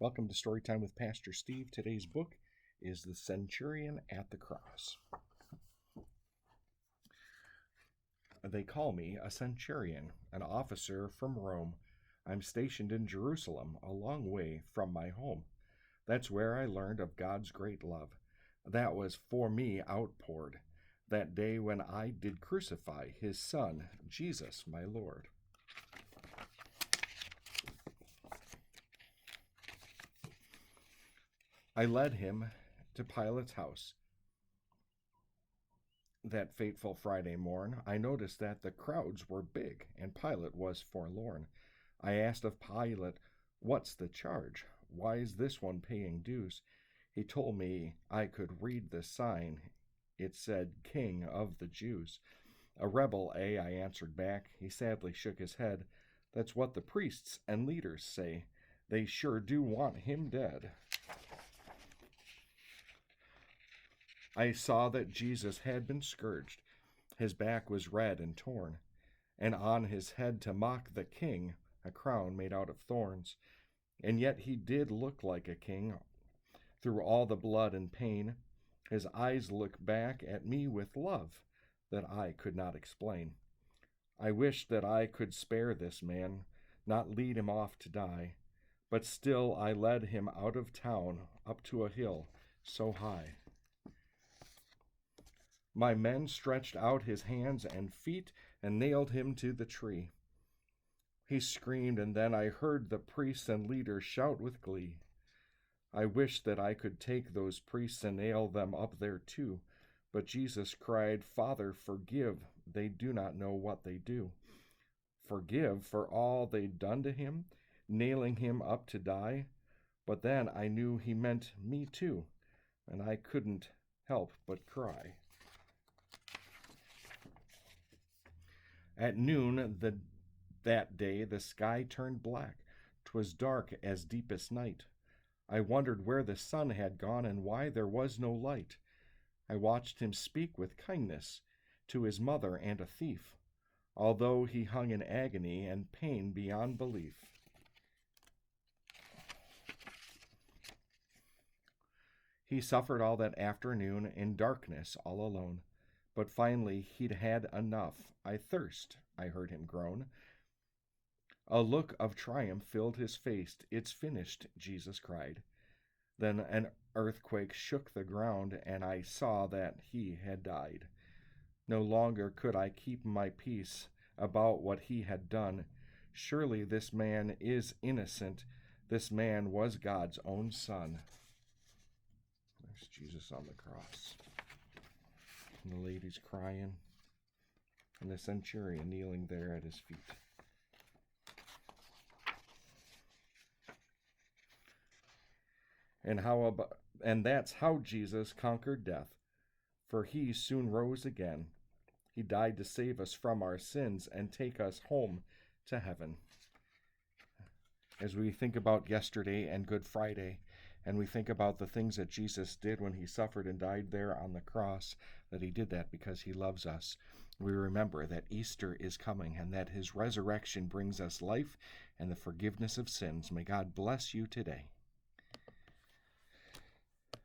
Welcome to Storytime with Pastor Steve. Today's book is The Centurion at the Cross. They call me a centurion, an officer from Rome. I'm stationed in Jerusalem, a long way from my home. That's where I learned of God's great love. That was for me outpoured, that day when I did crucify his Son, Jesus, my Lord. I led him to Pilate's house. That fateful Friday morn, I noticed that the crowds were big and Pilate was forlorn. I asked of Pilate, "What's the charge? Why is this one paying dues?" He told me I could read the sign. It said, "King of the Jews." "A rebel, eh?" I answered back. He sadly shook his head. "That's what the priests and leaders say. They sure do want him dead." I saw that Jesus had been scourged. His back was red and torn, and on his head, to mock the king, a crown made out of thorns. And yet he did look like a king. Through all the blood and pain, his eyes looked back at me with love that I could not explain. I wished that I could spare this man, not lead him off to die, but still I led him out of town, up to a hill so high. My men stretched out his hands and feet and nailed him to the tree. He screamed, and then I heard the priests and leaders shout with glee. I wished that I could take those priests and nail them up there too, but Jesus cried, "Father, forgive, they do not know what they do." Forgive for all they'd done to him, nailing him up to die. But then I knew he meant me too, and I couldn't help but cry. At noon that day the sky turned black. 'Twas dark as deepest night. I wondered where the sun had gone and why there was no light. I watched him speak with kindness to his mother and a thief, although he hung in agony and pain beyond belief. He suffered all that afternoon in darkness all alone. But finally he'd had enough. "I thirst," I heard him groan. A look of triumph filled his face. "It's finished," Jesus cried. Then an earthquake shook the ground, and I saw that he had died. No longer could I keep my peace about what he had done. Surely this man is innocent. This man was God's own son. There's Jesus on the cross. And the lady's crying, and the centurion kneeling there at his feet. And that's how Jesus conquered death, for he soon rose again. He died to save us from our sins and take us home to heaven. As we think about yesterday and Good Friday, and we think about the things that Jesus did when he suffered and died there on the cross, that he did that because he loves us. We remember that Easter is coming and that his resurrection brings us life and the forgiveness of sins. May God bless you today.